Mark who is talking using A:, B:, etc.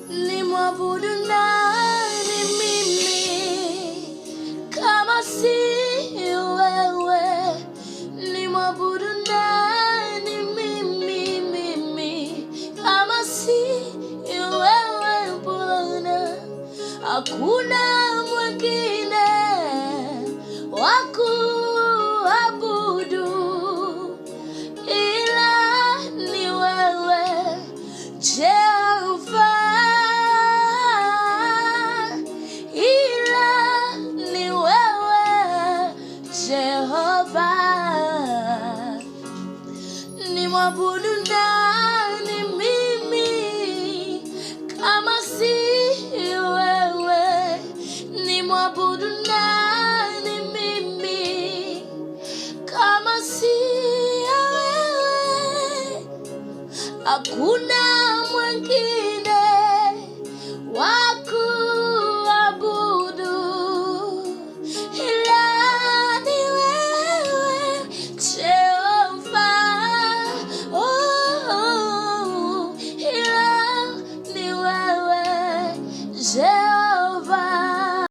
A: Ni mwabudu nani mimi kama si wewe? Ni mwabudu nani mimi kama si wewe Bwana? Hakuna mwingine wa kuabudu ila ni wewe Jehova, ila ni wewe Jehova. Ni mwabudu nani mimi kama si wewe? Ni mwabudu nani mimi kama si wewe? Hakuna